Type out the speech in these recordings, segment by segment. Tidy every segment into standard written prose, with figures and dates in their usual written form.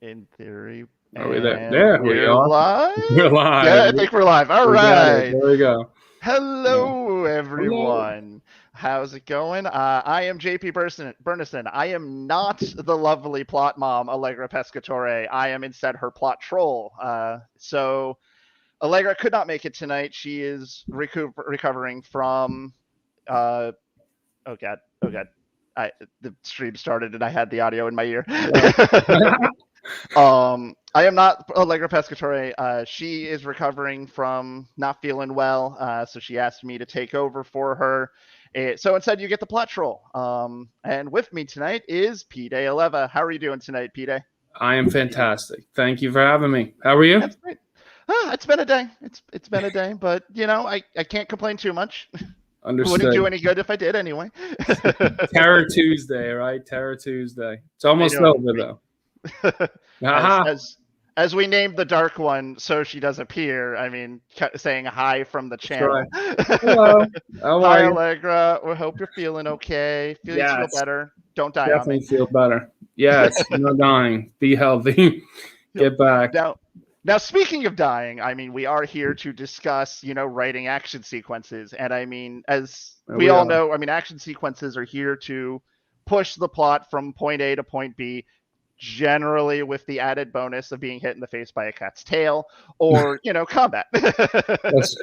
In theory. Are we there? And There we we're are. live? We're live. Yeah, I think we're live. All We got it. right. There we go. Yeah. Hello, Hello. everyone. How's it going? I am JP Burnison. I am not the lovely plot mom, Allegra Pescatore. I am instead her plot troll. So Allegra could not make it tonight. She is recovering from. Oh God. Oh God. The stream started and I had the audio in my ear. I am not Allegra Pescatore. She is recovering from not feeling well, so she asked me to take over for her. So instead, you get the plot troll. And with me tonight is PD Alleva. How are you doing tonight, PD? I am fantastic. Thank you for having me. How are you? That's great. It's been a day. It's been a day, but I can't complain too much. Understood. Wouldn't do any good if I did anyway. Terror Tuesday, right? Terror Tuesday. It's almost over though. As we named the dark one, so she does appear. I mean, saying hi from the channel. Right. Hello. How hi, are you? Allegra. We hope you're feeling okay. Feel better. Don't die Definitely on me. feel better. Yes, no dying. Be healthy. Get back. Now, speaking of dying, I mean, we are here to discuss, writing action sequences. And I mean, as we all know, I mean, action sequences are here to push the plot from point A to point B, generally with the added bonus of being hit in the face by a cat's tail or, combat. That's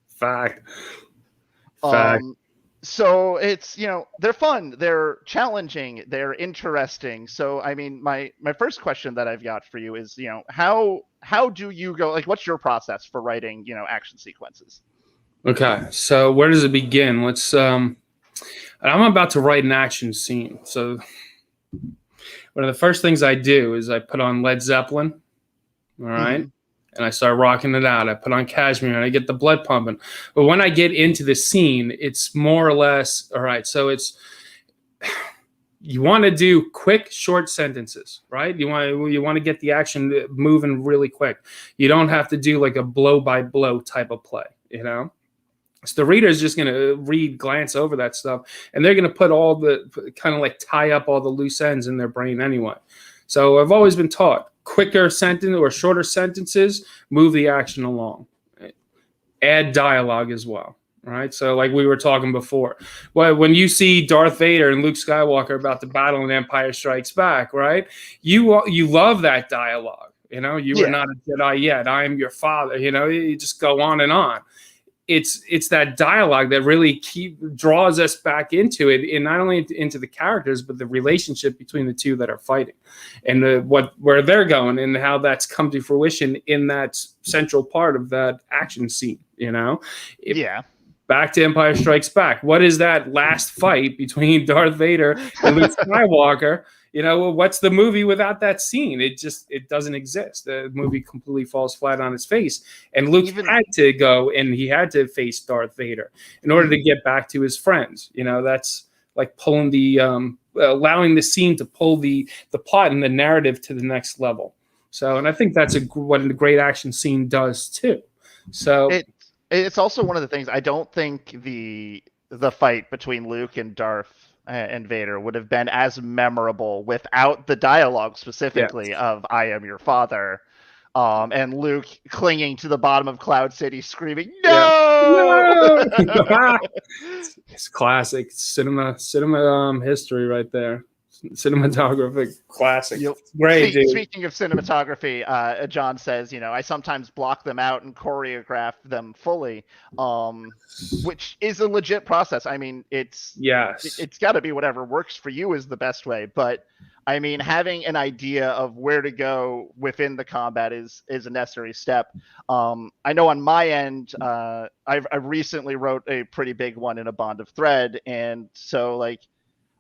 fact. So it's, they're fun, they're challenging, they're interesting. So, I mean, my first question that I've got for you is, how do you go, like, what's your process for writing, action sequences? Okay. So where does it begin? I'm about to write an action scene. So one of the first things I do is I put on Led Zeppelin. All right. Mm-hmm. And I start rocking it out. I put on Cashmere and I get the blood pumping. But when I get into the scene, it's more or less, all right, so you want to do quick, short sentences, right? You want to get the action moving really quick. You don't have to do like a blow-by-blow type of play, So the reader is just going to glance over that stuff, and they're going to put all the, kind of like tie up all the loose ends in their brain anyway. So I've always been taught, quicker sentence or shorter sentences move the action along. Add dialogue as well, right? So like we were talking before, when you see Darth Vader and Luke Skywalker about to battle in Empire Strikes Back, right? You love that dialogue. You were not a Jedi yet. I am your father. You just go on and on. It's that dialogue that really draws us back into it, and not only into the characters, but the relationship between the two that are fighting, and where they're going, and how that's come to fruition in that central part of that action scene. Back to Empire Strikes Back. What is that last fight between Darth Vader and Luke Skywalker? What's the movie without that scene? It doesn't exist. The movie completely falls flat on its face. And Luke had to go and he had to face Darth Vader in order to get back to his friends. That's like pulling allowing the scene to pull the plot and the narrative to the next level. So, and I think that's what a great action scene does too. So it's also one of the things. I don't think the fight between Luke and Darth and Vader would have been as memorable without the dialogue specifically of "I am your father," and Luke clinging to the bottom of Cloud City, screaming "No!" No! It's classic cinema history right there. Cinematographic classic. Great. Speaking of cinematography, John says, I sometimes block them out and choreograph them fully, which is a legit process. I mean, it's got to be whatever works for you is the best way. But I mean, having an idea of where to go within the combat is a necessary step. I know on my end, I recently wrote a pretty big one in a bond of thread, and so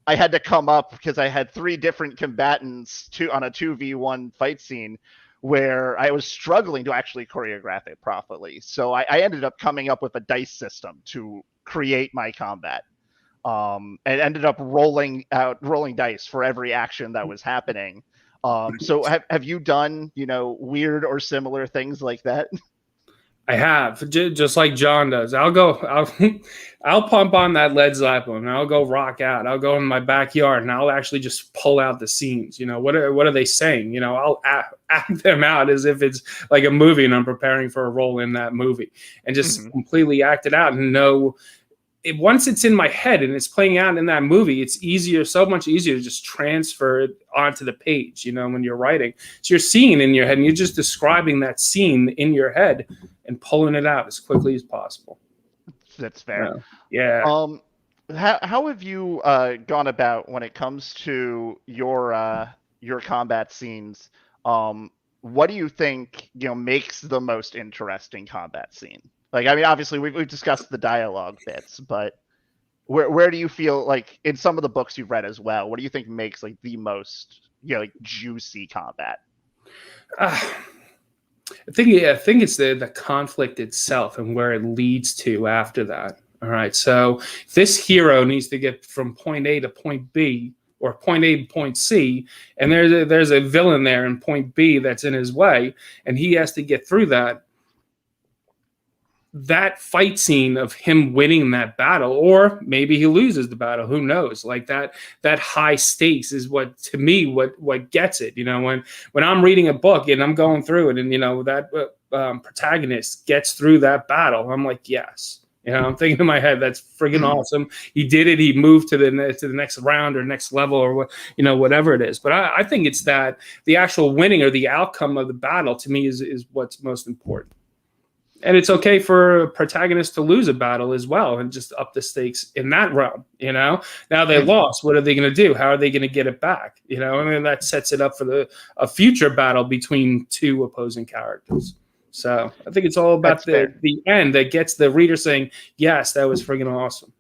I had to come up because I had 3 different combatants on a 2v1 fight scene where I was struggling to actually choreograph it properly. So I ended up coming up with a dice system to create my combat, and ended up rolling dice for every action that was happening. So have you done, weird or similar things like that? I have, just like John does. I'll pump on that Led Zeppelin, and I'll go rock out. I'll go in my backyard, and I'll actually just pull out the scenes. What are they saying? I'll act them out as if it's like a movie, and I'm preparing for a role in that movie, and just completely act it out and know. Once it's in my head and it's playing out in that movie, it's so much easier to just transfer it onto the page, when you're writing. So you're seeing it in your head and you're just describing that scene in your head and pulling it out as quickly as possible. That's fair. Yeah. How have you gone about when it comes to your combat scenes? What do you think, makes the most interesting combat scene? Like, I mean, obviously we've discussed the dialogue bits, but where do you feel like in some of the books you've read as well, what do you think makes like the most, like juicy combat? I think it's the conflict itself and where it leads to after that. All right. So this hero needs to get from point A to point B, or point A to point C, and there's a villain there in point B that's in his way, and he has to get through that. That fight scene of him winning that battle, or maybe he loses the battle, who knows? Like that high stakes is what, to me, what gets it. When I'm reading a book and I'm going through it, and that protagonist gets through that battle, I'm like, yes. I'm thinking in my head, that's friggin' awesome. He did it. He moved to the next round or next level, or whatever it is. But I think it's that the actual winning or the outcome of the battle, to me, is what's most important. And it's okay for a protagonist to lose a battle as well and just up the stakes in that realm, Now they lost. What are they going to do? How are they going to get it back? That sets it up for a future battle between two opposing characters. So I think it's all about the end that gets the reader saying, yes, that was friggin' awesome.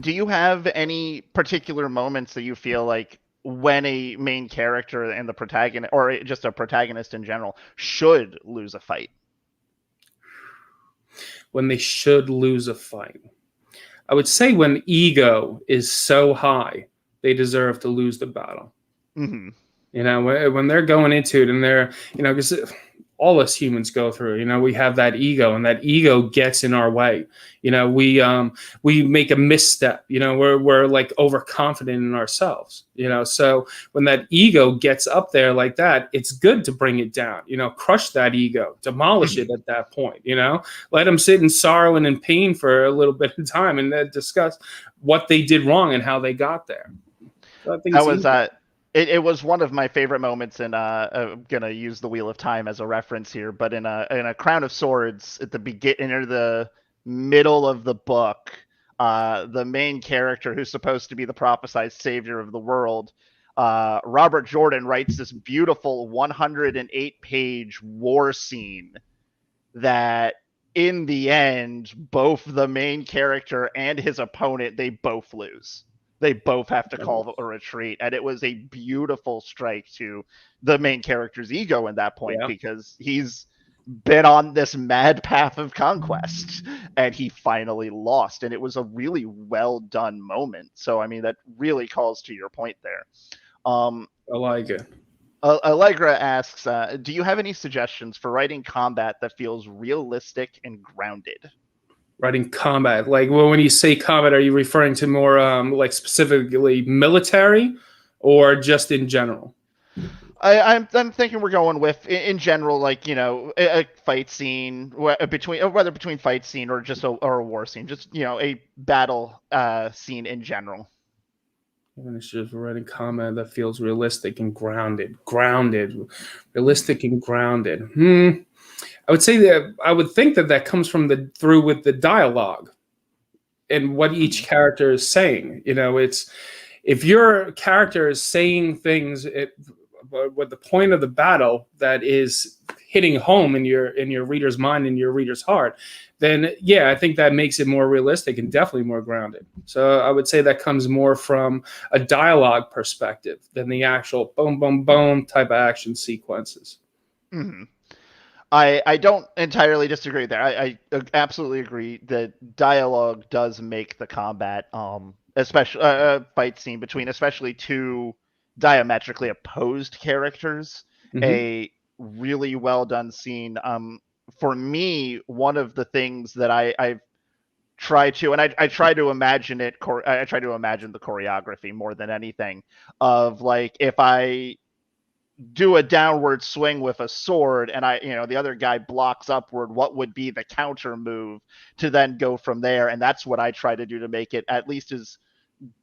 Do you have any particular moments that you feel like when a main character and the protagonist, or just a protagonist in general, should lose a fight? When they should lose a fight, I would say when ego is so high, they deserve to lose the battle. Mm-hmm. When they're going into it and they're, because all us humans go through, we have that ego, and that ego gets in our way. We make a misstep, we're like overconfident in ourselves, so when that ego gets up there like that, it's good to bring it down, crush that ego, demolish it at that point, let them sit in sorrow and in pain for a little bit of time, and then discuss what they did wrong and how they got there. So I think it was one of my favorite moments in I'm gonna use the Wheel of Time as a reference here, but in a Crown of Swords at the beginning or the middle of the book, the main character, who's supposed to be the prophesied savior of the world, Robert Jordan, writes this beautiful 108-page war scene that in the end, both the main character and his opponent, they both lose. They both have to call a retreat, and it was a beautiful strike to the main character's ego in that point, because he's been on this mad path of conquest and he finally lost, and it was a really well done moment. So I mean, that really calls to your point there. I like it. Allegra asks, do you have any suggestions for writing combat that feels realistic and grounded? Writing combat, like, well, when you say combat, are you referring to more like specifically military, or just in general? I'm thinking we're going with in general, like, a fight scene, whether between fight scene or just a war scene, just a battle scene in general. It's just writing combat that feels realistic and grounded, realistic and grounded. I would say that I would think that comes from through with the dialogue and what each character is saying. It's if your character is saying things with the point of the battle that is hitting home in your reader's mind and your reader's heart, then I think that makes it more realistic and definitely more grounded. So I would say that comes more from a dialogue perspective than the actual boom, boom, boom type of action sequences. Mm-hmm. I don't entirely disagree there. I absolutely agree that dialogue does make the combat, especially fight scene between especially two diametrically opposed characters, a really well done scene. for me, one of the things that I've tried to, and I try to imagine it, I try to imagine the choreography more than anything, of like, if I do a downward swing with a sword and the other guy blocks upward, what would be the counter move to then go from there? And that's what I try to do to make it at least as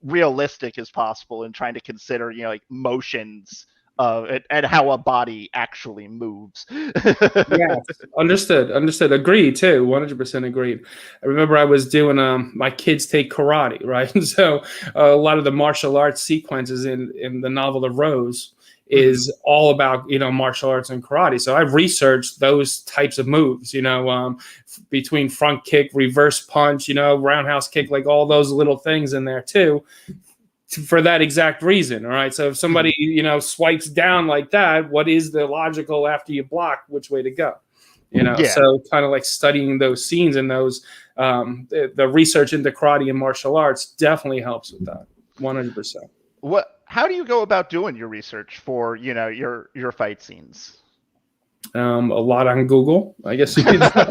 realistic as possible, and trying to consider, like, motions and how a body actually moves. Yes, understood. Agreed too. 100% agreed. I remember I was doing my kids take karate, right? So a lot of the martial arts sequences in the novel The Rose is all about martial arts and karate. So I've researched those types of moves, between front kick, reverse punch, roundhouse kick, like all those little things in there too, for that exact reason. All right. So if somebody, swipes down like that, what is the logical after you block, which way to go? So kind of like studying those scenes and those, the research into karate and martial arts definitely helps with that. 100%. How do you go about doing your research for, your fight scenes? A lot on Google, I guess you could say.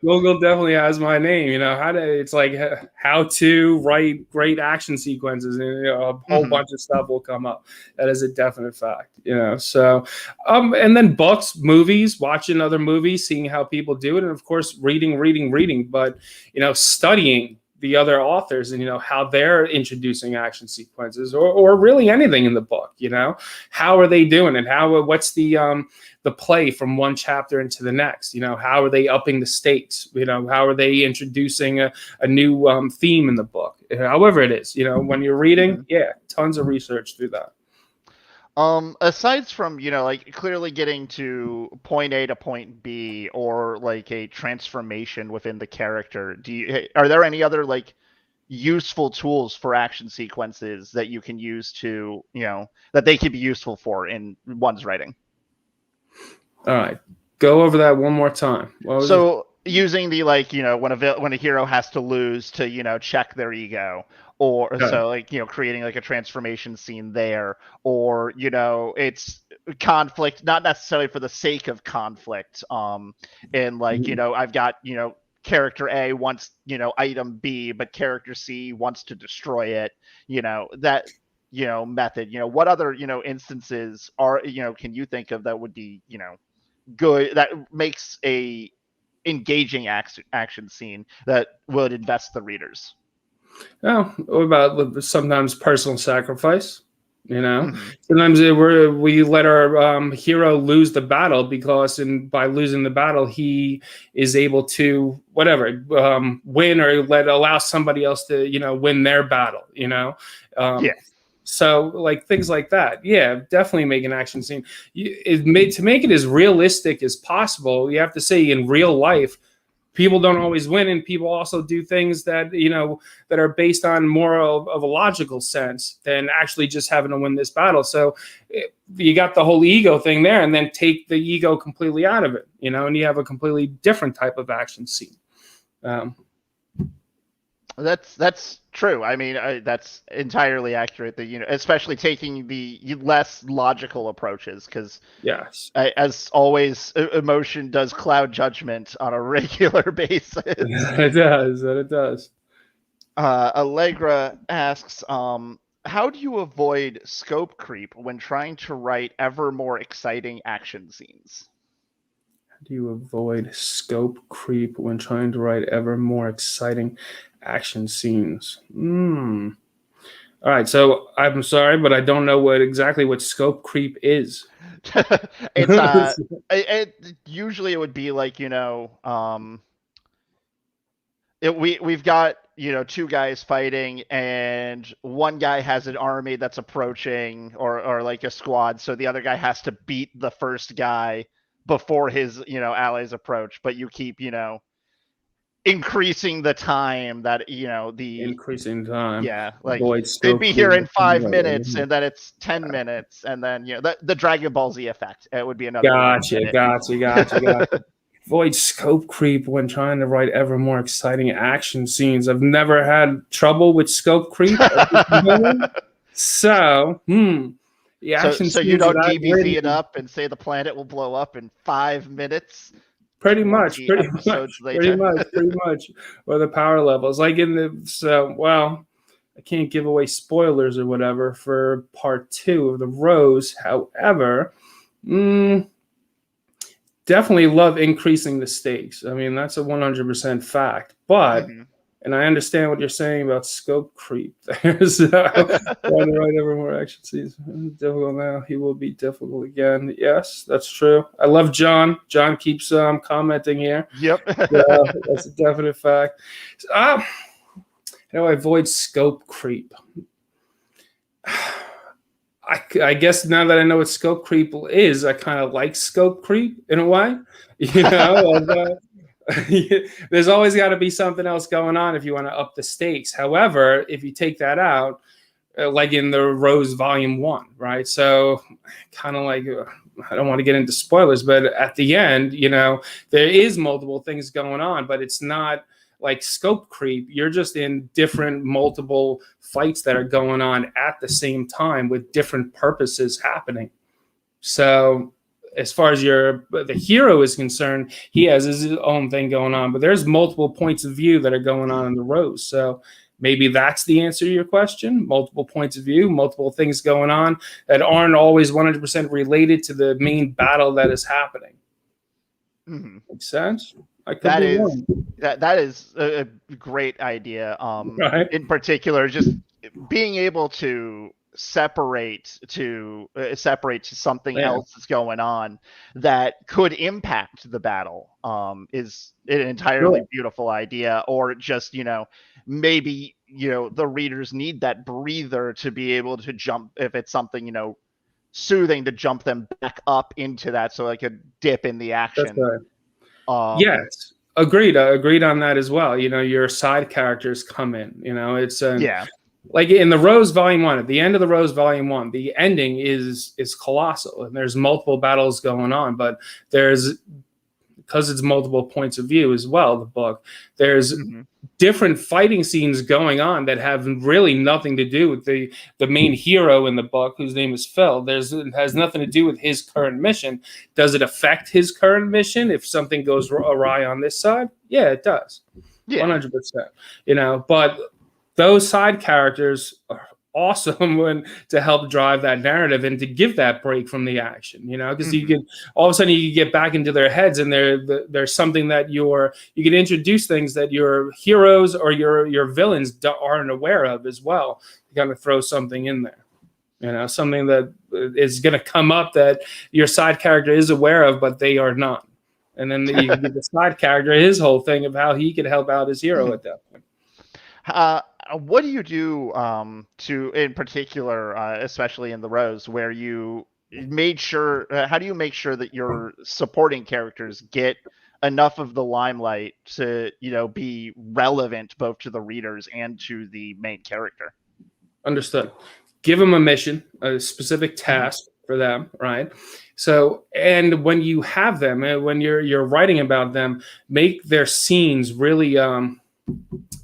Google definitely has my name. It's like how to write great action sequences, and a whole bunch of stuff will come up. That is a definite fact. So and then books, movies, watching other movies, seeing how people do it, and of course reading. But studying the other authors and how they're introducing action sequences, or really anything in the book. How are they doing it? What's the play from one chapter into the next? How are they upping the stakes? How are they introducing a new theme in the book? However it is, when you're reading, tons of research through that. Aside from, like, clearly getting to point A to point B, or like a transformation within the character, are there any other, like, useful tools for action sequences that you can use to, that they could be useful for in one's writing? All right. Go over that one more time. Using the, like, when a hero has to lose to, check their ego, or so, like, creating like a transformation scene there, or it's conflict, not necessarily for the sake of conflict, and like, I've got, character A wants, item B, but character C wants to destroy it, that method. What other instances are can you think of that would be good, that makes a engaging action scene that would invest the readers? What about sometimes personal sacrifice? Sometimes we let our hero lose the battle, because by losing the battle, he is able to win, or allow somebody else to win their battle. So like things like that. Yeah, definitely make an action scene. To make it as realistic as possible, you have to say in real life, people don't always win, and people also do things that that are based on more of a logical sense than actually just having to win this battle. So you got the whole ego thing there, and then take the ego completely out of it, and you have a completely different type of action scene. That's true. I mean, that's entirely accurate. That especially taking the less logical approaches, because yes, as always, emotion does cloud judgment on a regular basis. It does. Allegra asks, how do you avoid scope creep when trying to write ever more exciting action scenes? How do you avoid scope creep when trying to write ever more exciting action scenes? All right, so I'm sorry, but I don't know exactly what scope creep is. It's usually it would be like, we've got two guys fighting, and one guy has an army that's approaching, or like a squad, so the other guy has to beat the first guy before his allies approach, but you keep increasing the time that increasing time. Yeah, like they'd be here in 5 minutes, and then it's 10 minutes, and then the Dragon Ball Z effect. It would be another. Gotcha. Avoid scope creep when trying to write ever more exciting action scenes. I've never had trouble with scope creep. So, The action so you don't DBZ it up and say the planet will blow up in 5 minutes. Pretty much. Or the power levels, like in the well, I can't give away spoilers or whatever for part 2 of the Rose. However, definitely love increasing the stakes. I mean, that's a 100% fact. But and I understand what you're saying about scope creep. There's one right over more action scenes. Difficult now. He will be difficult again. Yes, that's true. I love John. John keeps commenting here. Yep. That's a definite fact. How do I avoid scope creep? I guess now that I know what scope creep is, I kind of like scope creep in a way. You know, there's always got to be something else going on if you want to up the stakes. However, if you take that out, like in the Rose Volume 1, right? So kind of like, I don't want to get into spoilers, but at the end, you know, there is multiple things going on, but it's not like scope creep. You're just in different multiple fights that are going on at the same time with different purposes happening. So as far as the hero is concerned, he has his own thing going on, but there's multiple points of view that are going on in the Rose. So maybe that's the answer to your question. Multiple points of view, multiple things going on that aren't always 100% related to the main battle that is happening. Makes sense? That is a great idea. Right. In particular, just being able to separate to something else that's going on that could impact the battle is an entirely beautiful idea. Or just, you know, maybe, you know, the readers need that breather to be able to jump, if it's something, you know, soothing, to jump them back up into that so I could dip in the action. That's right. Yes, agreed on that as well. You know, your side characters come in, you know, it's like in the Rose Volume 1, at the end of the Rose Volume 1, the ending is colossal, and there's multiple battles going on, but there's, because it's multiple points of view as well, the book, there's different fighting scenes going on that have really nothing to do with the main hero in the book, whose name is Phil. It has nothing to do with his current mission. Does it affect his current mission if something goes awry on this side? Yeah, it does. 100%. You know, but those side characters are awesome to help drive that narrative and to give that break from the action, you know, because you can all of a sudden you get back into their heads, and there's something that you can introduce things that your heroes or your villains aren't aware of as well. You got to throw something in there, you know, something that is going to come up that your side character is aware of, but they are not. And then you give the side character his whole thing of how he could help out his hero at that point. What do you do to, in particular, especially in the Rose, where you made sure? How do you make sure that your supporting characters get enough of the limelight to, you know, be relevant both to the readers and to the main character? Understood. Give them a mission, a specific task for them, right? So, and when you have them, when you're writing about them, make their scenes really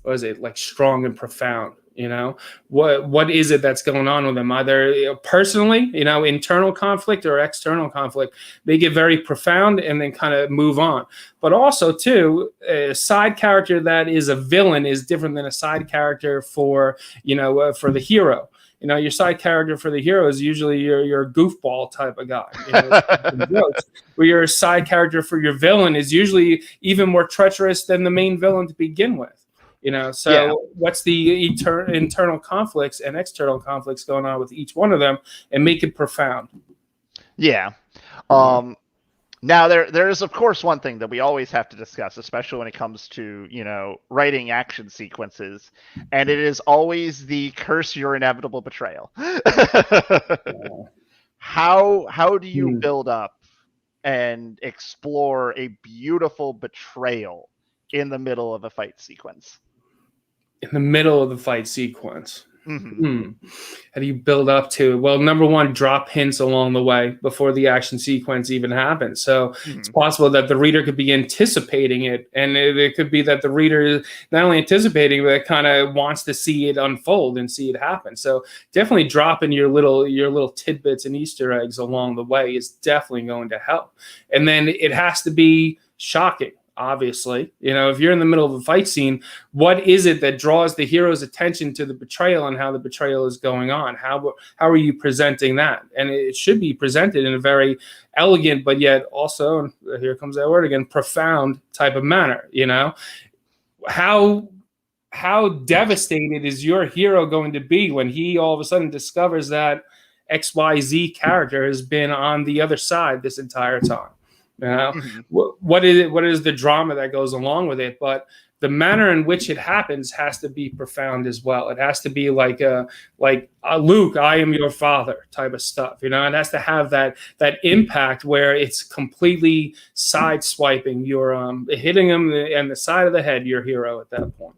what is it, like strong and profound, you know? What is it that's going on with them? Either personally, you know, internal conflict or external conflict. Make it very profound and then kind of move on. But also, too, a side character that is a villain is different than a side character for, you know, for the hero. You know, your side character for the hero is usually your goofball type of guy. You know, where your side character for your villain is usually even more treacherous than the main villain to begin with. You know, so what's the internal conflicts and external conflicts going on with each one of them, and make it profound. Yeah. Now there is, of course, one thing that we always have to discuss, especially when it comes to, you know, writing action sequences, and it is always the curse your inevitable betrayal. How do you build up and explore a beautiful betrayal in the middle of a fight sequence? In the middle of the fight sequence. How do you build up to it? Well, number one, drop hints along the way before the action sequence even happens. So it's possible that the reader could be anticipating it, and it could be that the reader is not only anticipating, but kind of wants to see it unfold and see it happen. So definitely dropping your little tidbits and Easter eggs along the way is definitely going to help. And then it has to be shocking. Obviously, if you're in the middle of a fight scene, what is it that draws the hero's attention to the betrayal and how the betrayal is going on? How are you presenting that? And it should be presented in a very elegant, but yet also, here comes that word again, profound type of manner. How devastated is your hero going to be when he all of a sudden discovers that XYZ character has been on the other side this entire time? What is the drama that goes along with it? But the manner in which it happens has to be profound as well. It has to be like Luke, I am your father type of stuff. It has to have that impact where it's completely sideswiping your hitting him in the side of the head, your hero at that point.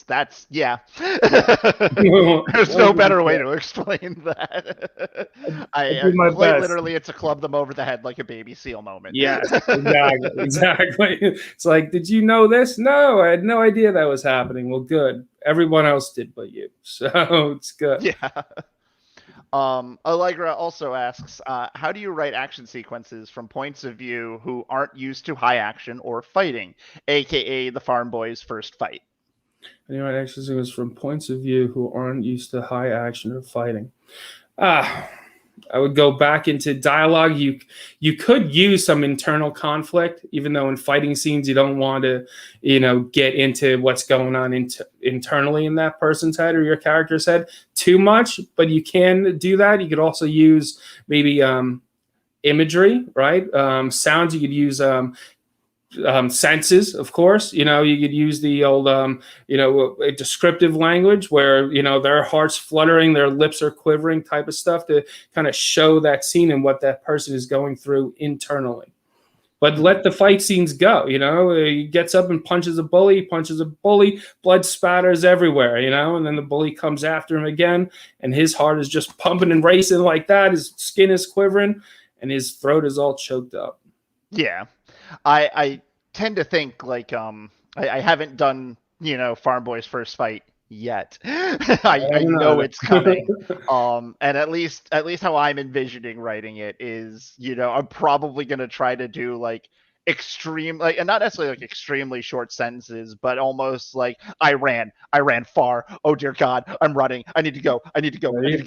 That's yeah. There's no better way to explain that. Quite literally, it's a club them over the head like a baby seal moment. Yes, exactly. It's like, did you know this? No, I had no idea that was happening. Well, good. Everyone else did but you, so it's good. Yeah. Allegra also asks, how do you write action sequences from points of view who aren't used to high action or fighting, aka the farm boy's first fight? Anyone actually was from points of view who aren't used to high action or fighting. I would go back into dialogue. You could use some internal conflict, even though in fighting scenes you don't want to, get into what's going on internally in that person's head or your character's head too much. But you can do that. You could also use maybe imagery, right? Sounds. You could use senses, of course. You could use the old a descriptive language where their heart's fluttering, their lips are quivering type of stuff to kind of show that scene and what that person is going through internally. But let the fight scenes go. He gets up and punches a bully, blood spatters everywhere, and then the bully comes after him again, and his heart is just pumping and racing like that. His skin is quivering and his throat is all choked up. Yeah. I tend to think like I haven't done Farm Boy's first fight yet. I know it's coming. And at least how I'm envisioning writing it is, I'm probably gonna try to do like extreme, like, and not necessarily like extremely short sentences, but almost like I ran far. Oh dear God, I'm running. I need to go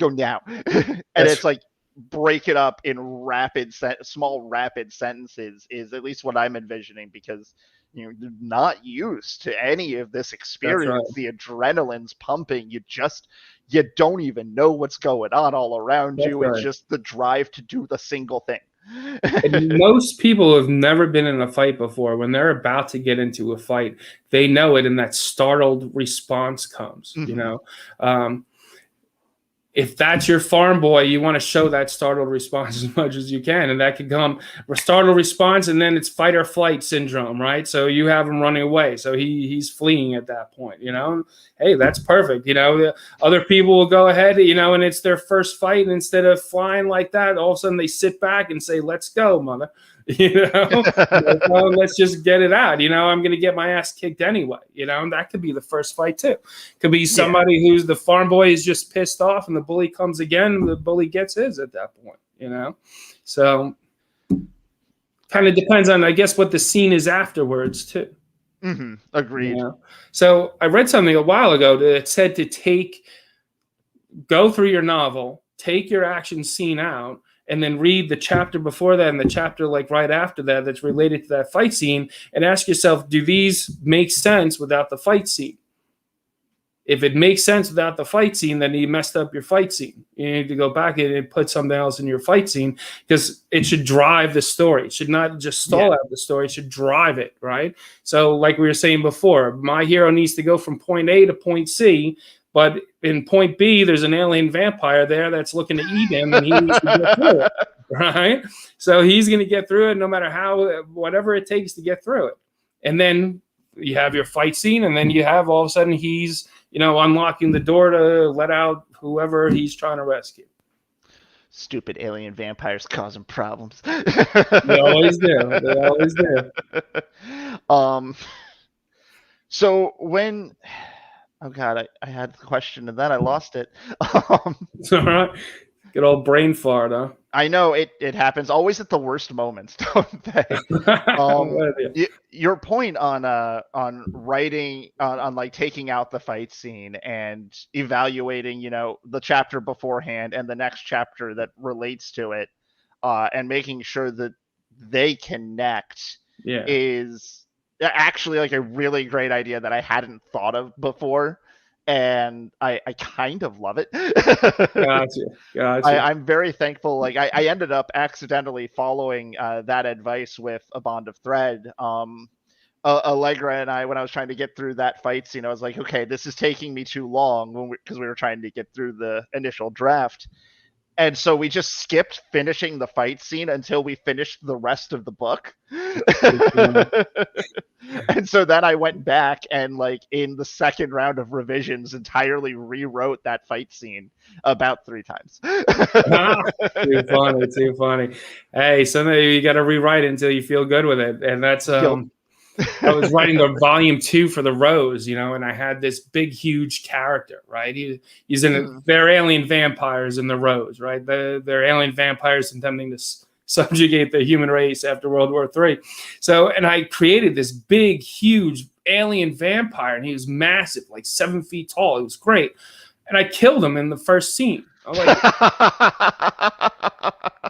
now. And it's like, break it up in small rapid sentences is at least what I'm envisioning, because you're not used to any of this experience. Right. The adrenaline's pumping. You don't even know what's going on all around you. Right. It's just the drive to do the single thing. And most people have never been in a fight before. When they're about to get into a fight, they know it, and that startled response comes. If that's your farm boy, you want to show that startled response as much as you can. And that could come a startled response, and then it's fight or flight syndrome, right? So you have him running away. So he's fleeing at that point, Hey, that's perfect. Other people will go ahead, and it's their first fight. And instead of flying like that, all of a sudden they sit back and say, let's go, mother. Let's just get it out. I'm going to get my ass kicked anyway. And that could be the first fight too. Could be somebody who's the farm boy is just pissed off, and the bully comes again, and the bully gets his at that point. So kind of depends on, I guess, what the scene is afterwards too. Agreed. So I read something a while ago that said to go through your novel, take your action scene out, and then read the chapter before that and the chapter like right after that that's related to that fight scene, and ask yourself, do these make sense without the fight scene? If it makes sense without the fight scene, then you messed up your fight scene. You need to go back and put something else in your fight scene, because it should drive the story. It should not just stall out the story. It should drive it, right? So like we were saying before, my hero needs to go from point A to point C, but in point B, there's an alien vampire there that's looking to eat him, and he needs to get through it, right? So he's going to get through it no matter whatever it takes to get through it. And then you have your fight scene, and then you have all of a sudden he's unlocking the door to let out whoever he's trying to rescue. Stupid alien vampires causing problems. They always do. They always do. So when, oh God, I had the question and then I lost it. It's all right. Good old brain fart, huh? I know it happens always at the worst moments, don't they? Your point on writing on like taking out the fight scene and evaluating, the chapter beforehand and the next chapter that relates to it, and making sure that they connect is actually like a really great idea that I hadn't thought of before. And I kind of love it. Gotcha. I'm very thankful. Like I ended up accidentally following that advice with A Bond of Thread. Allegra and I, when I was trying to get through that fight scene, I was like, okay, this is taking me too long because we were trying to get through the initial draft. And so we just skipped finishing the fight scene until we finished the rest of the book. And so then I went back and, like, in the second round of revisions, entirely rewrote that fight scene about 3 times. Too funny. Hey, sometimes you got to rewrite it until you feel good with it. And that's, I was writing the volume 2 for the Rose, and I had this big, huge character, right? He's in they're alien vampires in the Rose, right? They're alien vampires attempting to subjugate the human race after World War III. So, and I created this big, huge alien vampire, and he was massive, like 7 feet tall. It was great. And I killed him in the first scene. I'm like,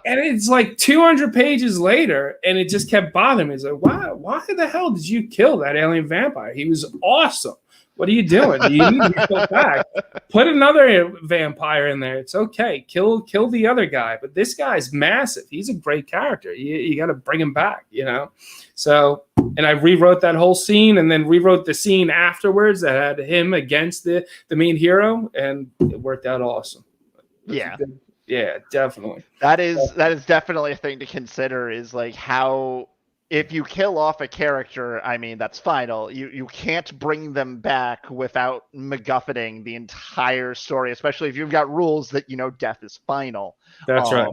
and it's like 200 pages later, and it just kept bothering me. It's like, why the hell did you kill that alien vampire? He was awesome. What are you doing? You need to go back. Put another vampire in there. It's okay. Kill the other guy. But this guy's massive. He's a great character. You got to bring him back, So, and I rewrote that whole scene and then rewrote the scene afterwards that had him against the main hero, and it worked out awesome. Yeah, definitely. That is definitely a thing to consider, is like how, if you kill off a character, I mean, that's final. You can't bring them back without MacGuffining the entire story, especially if you've got rules that, death is final. That's right.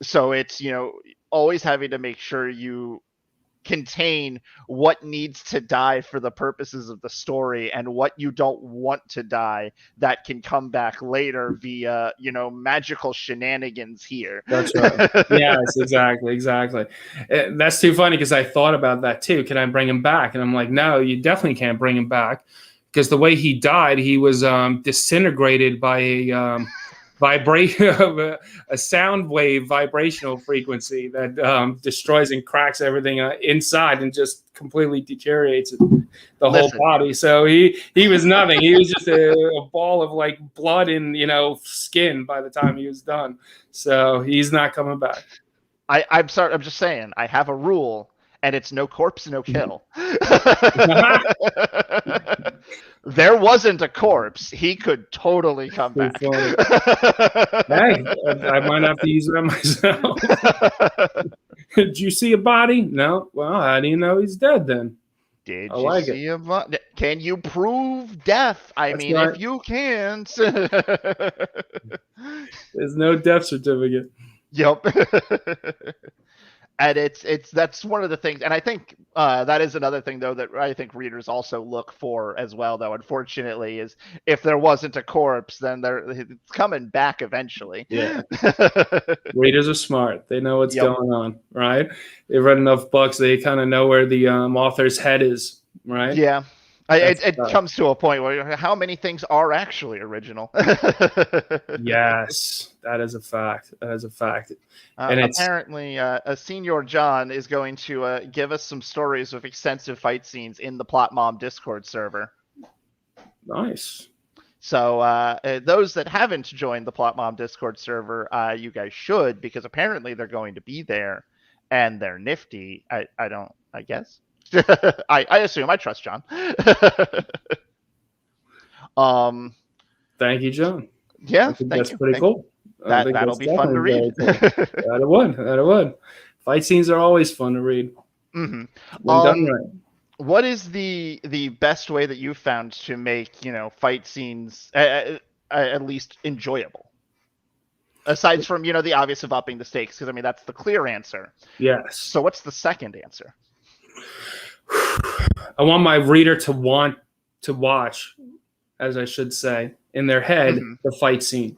So it's, always having to make sure you contain what needs to die for the purposes of the story and what you don't want to die that can come back later via, magical shenanigans here. That's right. Yes, exactly. That's too funny because I thought about that too. Can I bring him back? And I'm like, no, you definitely can't bring him back, because the way he died, he was disintegrated by a a sound wave vibrational frequency that destroys and cracks everything inside and just completely deteriorates the whole body. So he was nothing. He was just a ball of like blood and skin by the time he was done. So he's not coming back. I'm sorry. I'm just saying. I have a rule, and it's no corpse, no kill. There wasn't a corpse. He could totally come back. Hey, I might have to use that myself. Did you see a body? No. Well, how do you know he's dead then? Did you see a body? Can you prove death? If you can't. There's no death certificate. Yep. And that's one of the things, and I think that is another thing, though, that I think readers also look for as well, though, unfortunately, is if there wasn't a corpse, then it's coming back eventually. Yeah. Readers are smart. They know what's going on, right? They've read enough books. They kind of know where the author's head is, right? Yeah. It comes to a point where how many things are actually original? Yes, that is a fact. And apparently, Senior John is going to give us some stories with extensive fight scenes in the Plot Mom Discord server. Nice. So those that haven't joined the Plot Mom Discord server, you guys should, because apparently they're going to be there, and they're nifty. I guess. I assume. I trust John. Thank you, John. Yeah, that's pretty cool. That'll be fun to read. Cool. That would. Fight scenes are always fun to read. Mm-hmm. When done right. what is the best way that you've found to make, you know, fight scenes at least enjoyable? Aside from, you know, the obvious of upping the stakes, because I mean that's the clear answer. Yes. So what's the second answer? I want my reader to want to watch, as I should say, in their head, the fight scene,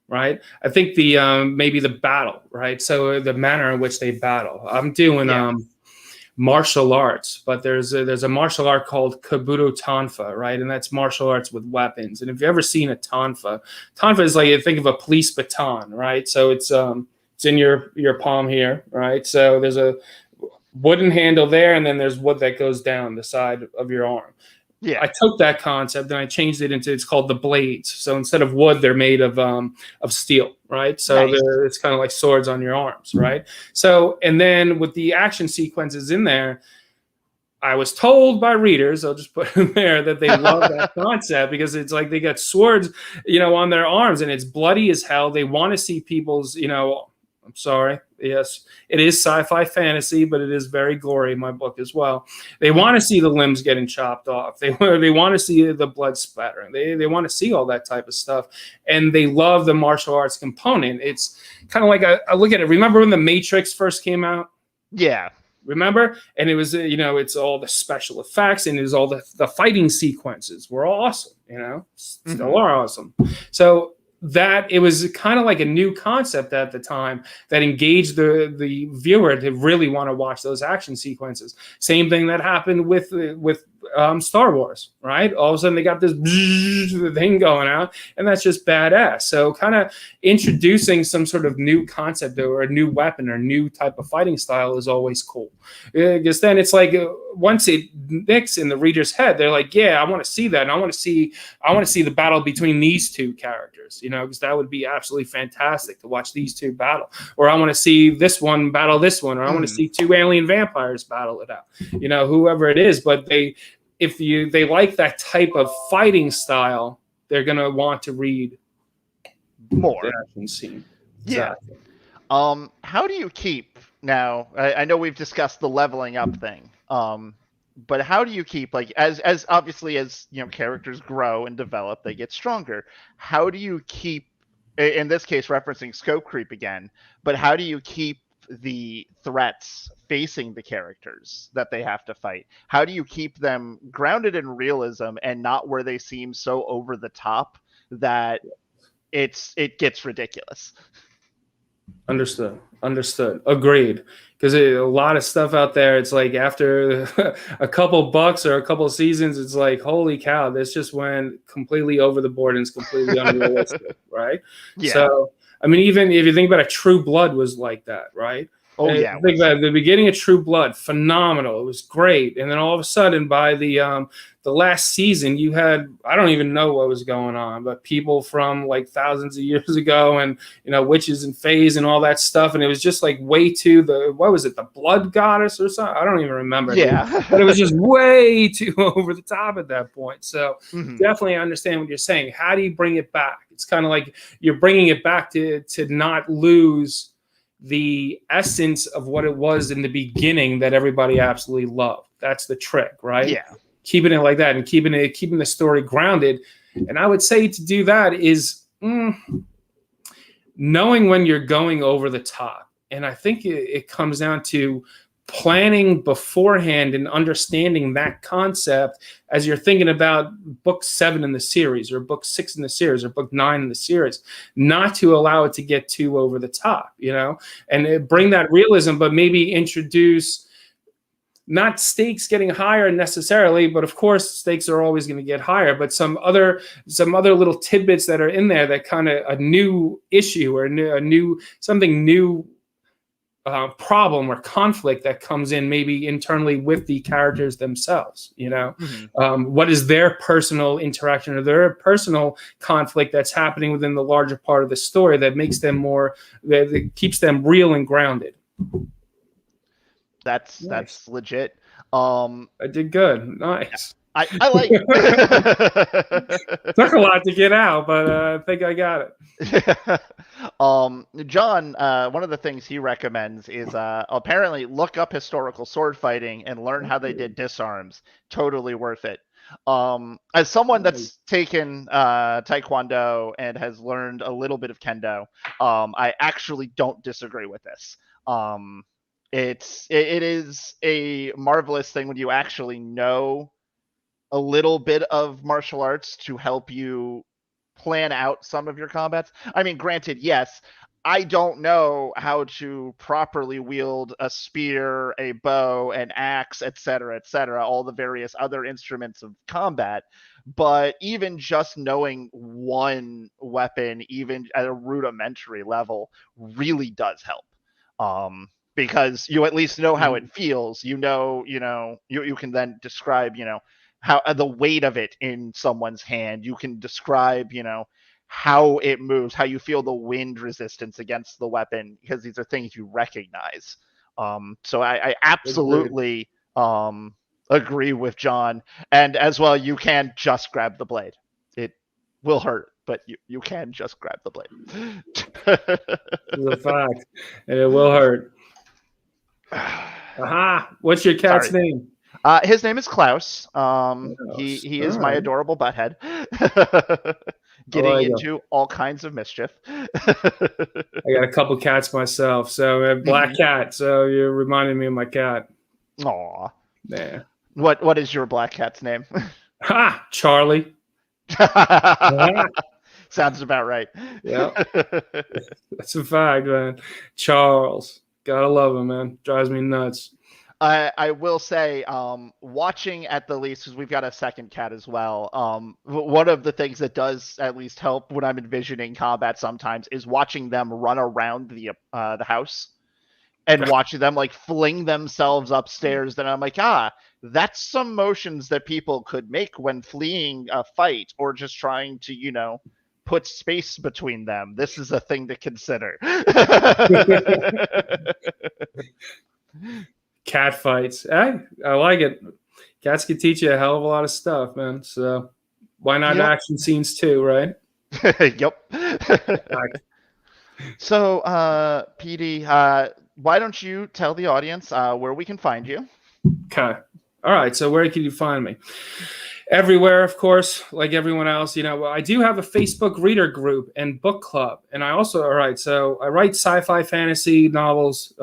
right? I think the maybe the battle, right? So the manner in which they battle. I'm doing martial arts, but there's a martial art called Kabuto Tonfa, right? And that's martial arts with weapons. And if you've ever seen a tonfa is like, you think of a police baton, right? So it's in your palm here, right? So there's a wooden handle there, and then there's wood that goes down the side of your arm. Yeah, I took that concept and I changed it into, it's called the blades. So instead of wood, they're made of steel, right? So nice. It's kind of like swords on your arms, right? So, and then with the action sequences in there, I was told by readers, I'll just put in there, that they love that concept because it's like they got swords, you know, on their arms and it's bloody as hell. They want to see people's, you know, I'm sorry. Yes, it is sci-fi fantasy, but it is very gory in my book as well. They want to see the limbs getting chopped off. They want to see the blood splattering. They want to see all that type of stuff. And they love the martial arts component. It's kind of like, I look at it. Remember when The Matrix first came out? Yeah. Remember? And it was, you know, it's all the special effects and it was all the fighting sequences were awesome, you know, still are awesome. So that it was kind of like a new concept at the time that engaged the viewer to really want to watch those action sequences. Same thing that happened with Star Wars, right? All of a sudden they got this thing going out, and that's just badass. So kind of introducing some sort of new concept or a new weapon or new type of fighting style is always cool. Because then it's like once it nicks in the reader's head, they're like, yeah, I want to see that. And I want to see the battle between these two characters, you know, because that would be absolutely fantastic to watch these two battle. Or I want to see this one battle this one, or I want to see two alien vampires battle it out, you know, whoever it is. But if they like that type of fighting style, they're going to want to read more. The action scene. Yeah. Exactly. How do you keep now? I know we've discussed the leveling up thing. But how do you keep, like, as obviously as, you know, characters grow and develop, they get stronger. How do you keep, in this case, referencing scope creep again, but how do you keep the threats facing the characters that they have to fight? How do you keep them grounded in realism and not where they seem so over the top that it gets ridiculous? Understood. Agreed. Because a lot of stuff out there, it's like after a couple bucks or a couple seasons, it's like, holy cow, this just went completely over the board and it's completely unrealistic, right? Yeah. So, I mean, even if you think about it, True Blood was like that, right? Oh, and yeah. Think about it, the beginning of True Blood, phenomenal. It was great. And then all of a sudden, by the last season, you had, I don't even know what was going on, but people from like thousands of years ago and, you know, witches and fays and all that stuff. And it was just like way too what was it, the blood goddess or something? I don't even remember. Yeah. But it was just way too over the top at that point. So definitely understand what you're saying. How do you bring it back? It's kind of like you're bringing it back to not lose the essence of what it was in the beginning that everybody absolutely loved. That's the trick, right? Yeah. Keeping it like that and keeping the story grounded. And I would say to do that is knowing when you're going over the top. And I think it comes down to planning beforehand and understanding that concept as you're thinking about book 7 in the series or book 6 in the series or book 9 in the series, not to allow it to get too over the top, you know, and bring that realism, but maybe introduce not stakes getting higher necessarily, but of course stakes are always going to get higher, but some other little tidbits that are in there that kind of a new issue or something new problem or conflict that comes in maybe internally with the characters themselves, you know. What is their personal interaction or their personal conflict that's happening within the larger part of the story that makes them more, that keeps them real and grounded. That's legit. I did good. Nice. I like it. Took a lot to get out, but I think I got it. John, one of the things he recommends is apparently look up historical sword fighting and learn how they did disarms. Totally worth it. As someone that's taken Taekwondo and has learned a little bit of Kendo, I actually don't disagree with this. It is a marvelous thing when you actually know a little bit of martial arts to help you plan out some of your combats. I mean, granted, yes, I don't know how to properly wield a spear, a bow, an axe, etc., all the various other instruments of combat. But even just knowing one weapon, even at a rudimentary level, really does help. Because you at least know how it feels. You can then describe, how the weight of it in someone's hand. You can describe, how it moves, how you feel the wind resistance against the weapon, because these are things you recognize. So I absolutely agree with John. And as well, you can just grab the blade. It will hurt, but you can just grab the blade. It's a fact. And it will hurt. Aha! What's your cat's name? His name is Klaus. He is my adorable butthead. Getting into all kinds of mischief. I got a couple cats myself. So a black cat. So you're reminding me of my cat. Aw. Yeah. What is your black cat's name? Ha! Charlie. Sounds about right. Yeah. That's a fact, man. Charles. Gotta love him, man. Drives me nuts. I will say, watching at the least, because we've got a second cat as well. One of the things that does at least help when I'm envisioning combat sometimes is watching them run around the house and watching them like fling themselves upstairs. Then I'm like, that's some motions that people could make when fleeing a fight or just trying to, put space between them. This is a thing to consider. Cat fights. Hey, I like it. Cats can teach you a hell of a lot of stuff, man. So why not action scenes too, right? Yep. So, PD, why don't you tell the audience where we can find you? Okay. All right. So where can you find me? Everywhere, of course, like everyone else. I do have a Facebook reader group and book club. And I also, so I write sci-fi fantasy novels.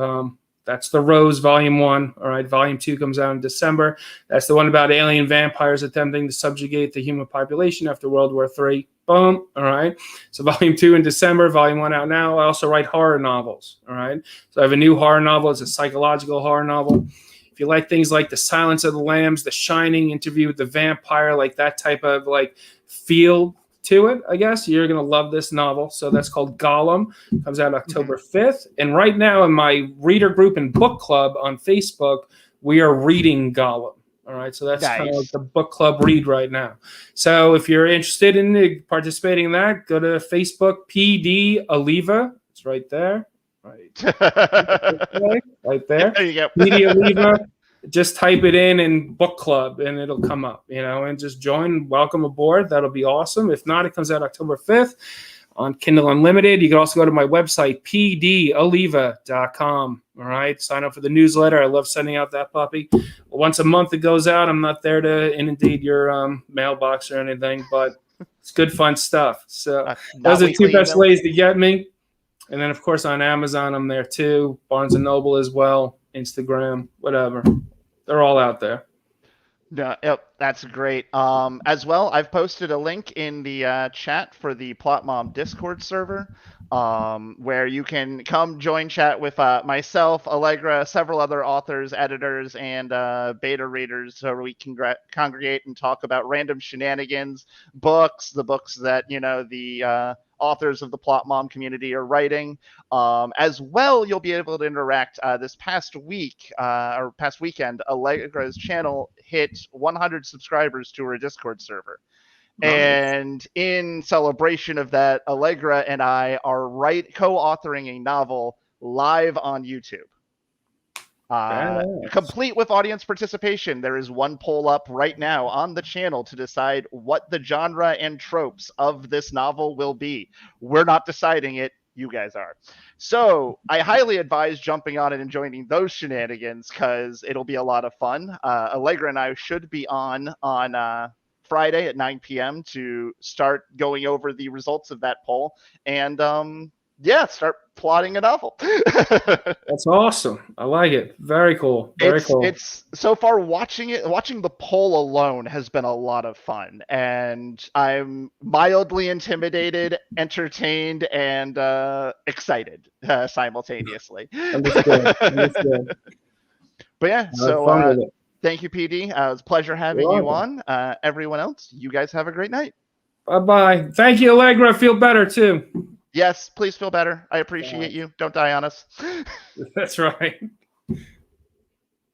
That's The Rose, Volume 1. All right, Volume 2 comes out in December. That's the one about alien vampires attempting to subjugate the human population after World War III. Boom. All right. So Volume 2 in December, Volume 1 out now. I also write horror novels. All right. So I have a new horror novel. It's a psychological horror novel. If you like things like The Silence of the Lambs, The Shining, Interview with the Vampire, like that type of feel to it, I guess, you're going to love this novel. So that's called Gollum. Comes out October 5th. And right now in my reader group and book club on Facebook, we are reading Gollum. All right. So that's kind of like the book club read right now. So if you're interested in participating in that, go to Facebook, PD Alleva. It's right there. Right. Right there. There you go. PD Alleva. Just type it in book club and it'll come up, and just join. Welcome aboard. That'll be awesome. If not, it comes out October 5th on Kindle Unlimited. You can also go to my website, pdalleva.com. All right. Sign up for the newsletter. I love sending out that puppy. Once a month it goes out. I'm not there to inundate your mailbox or anything, but it's good, fun stuff. So those are the two best ways to get me. And then, of course, on Amazon, I'm there too. Barnes & Noble as well. Instagram, whatever. They're all out there. No, yep, that's great. As well, I've posted a link in the chat for the Plot Mom Discord server, where you can come join chat with myself, Allegra, several other authors, editors, and beta readers, so we can congregate and talk about random shenanigans, the books that the authors of the Plot Mom community are writing. As well, you'll be able to interact. This past week, or past weekend, Allegra's channel hit 100 subscribers to her Discord server. Nice. And in celebration of that, Allegra and I are co-authoring a novel live on YouTube. Complete with audience participation. There is one poll up right now on the channel to decide what the genre and tropes of this novel will be. We're not deciding it. You guys are. So I highly advise jumping on it and joining those shenanigans because it'll be a lot of fun. Allegra and I should be on Friday at 9 p.m. to start going over the results of that poll and start plotting a novel. That's awesome. I like it. Very cool. Very cool. It's so far watching the poll alone has been a lot of fun, and I'm mildly intimidated, entertained, and excited simultaneously. Understood. But yeah, so thank you, PD. It was a pleasure having you on. Everyone else, you guys have a great night. Bye-bye. Thank you, Allegra. Feel better, too. Yes, please feel better. I appreciate you. Don't die on us. That's right.